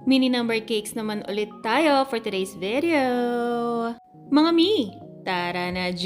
Mini number cakes naman ulit tayo for today's video. Mga mi, tara na G!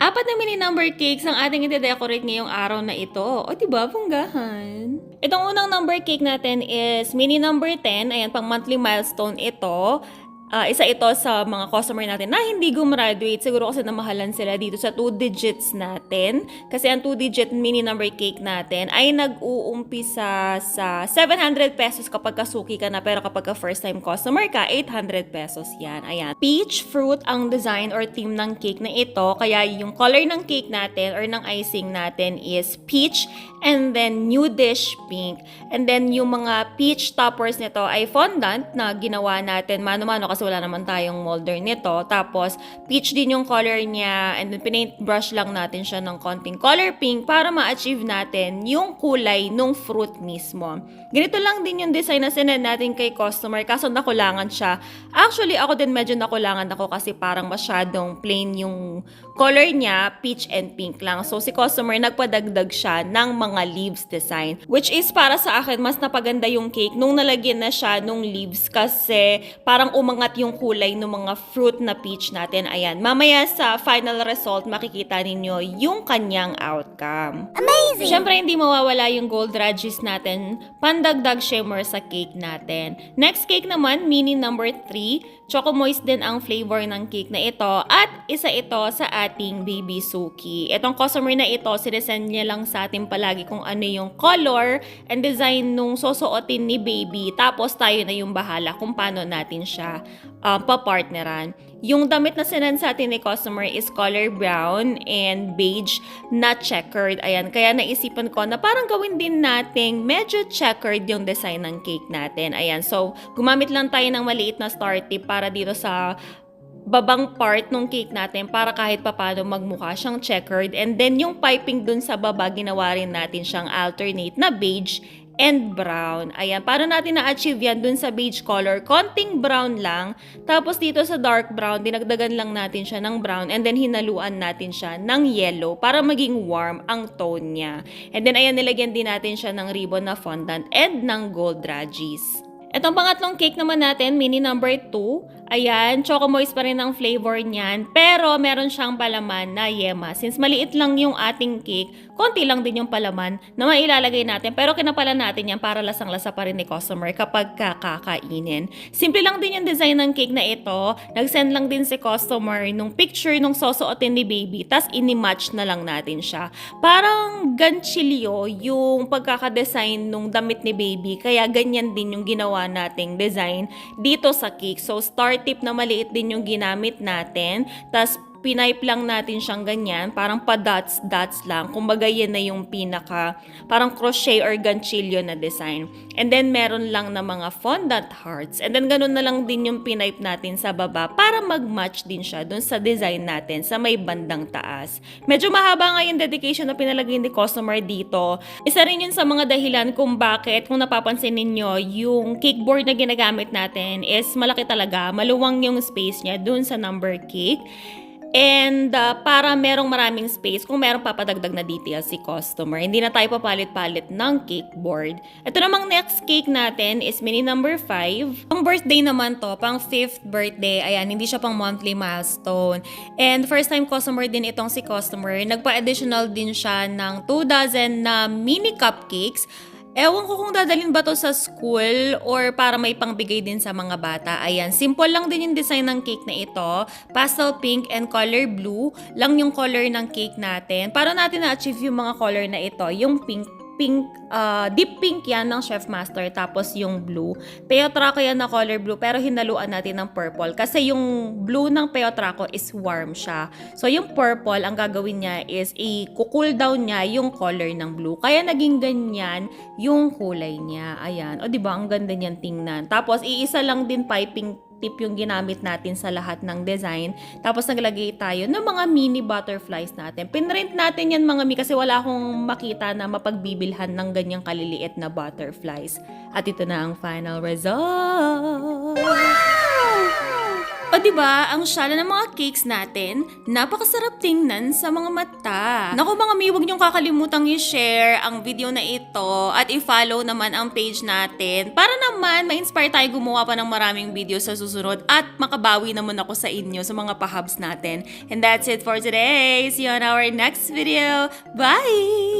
Apat na mini number cakes ang ating ide-decorate ngayong araw na ito. O diba, bonggahan? Itong unang number cake natin is mini number 10. Ayan, pang monthly milestone ito. Isa ito sa mga customer natin na hindi gumraduate. Siguro kasi namahalan sila dito sa 2 digits natin. Kasi ang 2-digit mini number cake natin ay nag-uumpisa sa 700 pesos kapag kasuki ka na. Pero kapag ka first time customer ka, 800 pesos yan. Ayan. Peach fruit ang design or theme ng cake na ito. Kaya yung color ng cake natin or ng icing natin is peach and then nudish pink. And then yung mga peach toppers nito ay fondant na ginawa natin mano-mano kasi wala naman tayong molder nito. Tapos, peach din yung color niya and then pinaint brush lang natin siya ng konting color pink para ma-achieve natin yung kulay nung fruit mismo. Ganito lang din yung design na sinend natin kay customer kaso nakulangan siya. Actually, ako din medyo nakulangan ako kasi parang masyadong plain yung color niya, peach and pink lang. So, si customer nagpadagdag siya ng mga leaves design. Which is para sa akin, mas napaganda yung cake nung nalagyan na siya nung leaves kasi parang umangat yung kulay ng mga fruit na peach natin. Ayan, mamaya sa final result, makikita ninyo yung kanyang outcome. Amazing! Siyempre, hindi mawawala yung gold radges natin, pandagdag shimmer sa cake natin. Next cake naman, mini number 3. Choco moist din ang flavor ng cake na ito at isa ito sa ating baby Suki. Itong customer na ito, sinesend niya lang sa atin palagi kung ano yung color and design nung susuotin ni baby. Tapos tayo na yung bahala kung paano natin siya papartneran. Yung damit na sinend sa atin ni customer is color brown and beige na checkered. Ayan, kaya naisipan ko na parang gawin din nating medyo checkered yung design ng cake natin. Ayan, so gumamit lang tayo ng maliit na star tip para dito sa babang part ng cake natin para kahit papano magmukha siyang checkered. And then yung piping dun sa baba, ginawa rin natin siyang alternate na beige and brown. Ayan, paano natin na-achieve yan dun sa beige color? Konting brown lang. Tapos dito sa dark brown, dinagdagan lang natin siya ng brown and then hinaluan natin siya ng yellow para maging warm ang tone niya. And then ayan, nilagyan din natin siya ng ribbon na fondant and ng gold radges. Itong pangatlong cake naman natin, mini number 2. Ayan, choco moist pa rin ang flavor niyan. Pero meron siyang palaman na yema. Since maliit lang yung ating cake, konti lang din yung palaman na mailalagay natin. Pero kinapalan natin yan para lasang-lasa pa rin ni customer kapag kakakainin. Simple lang din yung design ng cake na ito. Nag-send lang din si customer nung picture nung susuotin ni baby. Tas ini-match na lang natin siya. Parang ganchilyo yung pagkakadesign nung damit ni baby. Kaya ganyan din yung ginawa nating design dito sa cake. So, star tip na maliit din yung ginamit natin. Tapos, pinipe lang natin siyang ganyan. Parang pa-dots-dots lang. Kumbaga, yan na yung pinaka, parang crochet or ganchilyo na design. And then, meron lang na mga fondant hearts. And then, ganun na lang din yung pinipe natin sa baba para mag-match din siya dun sa design natin sa may bandang taas. Medyo mahaba nga yung dedication na pinalagay ni customer dito. Isa rin yun sa mga dahilan kung bakit, kung napapansin ninyo, yung cake board na ginagamit natin is malaki talaga. Maluwang yung space niya dun sa number cake. And para merong maraming space kung merong papadagdag na details si customer. Hindi na tayo papalit-palit ng cake board. Ito namang next cake natin is mini number 5. Pang birthday naman to, pang 5th birthday. Ayan, hindi siya pang monthly milestone. And first time customer din itong si customer. Nagpa-additional din siya ng 2 dozen na mini cupcakes. Ewan ko kung dadalhin ba to sa school or para may pangbigay din sa mga bata. Ayan, simple lang din yung design ng cake na ito. Pastel pink and color blue lang yung color ng cake natin. Para natin na-achieve yung mga color na ito, yung pink, deep pink yan ng Chef Master, tapos yung blue. Peotraco yan na color blue, pero hinaluan natin ng purple. Kasi yung blue ng Peotraco is warm siya. So yung purple, ang gagawin niya is i-cool down niya yung color ng blue. Kaya naging ganyan yung kulay niya. Ayan. O diba, ang ganda niyan tingnan. Tapos iisa lang din piping tip yung ginamit natin sa lahat ng design. Tapos naglagay tayo ng mga mini butterflies natin. Pinrint natin yan mga mi kasi wala akong makita na mapagbibilhan ng ganyang kaliliit na butterflies. At ito na ang final result. Wow! O diba, ang syala ng mga cakes natin, napakasarap tingnan sa mga mata. Naku mga mi, huwag niyong kakalimutang i-share ang video na ito at i-follow naman ang page natin para naman ma-inspire tayo gumawa pa ng maraming video sa susunod at makabawi naman ako sa inyo sa mga pahabs natin. And that's it for today. See you on our next video. Bye!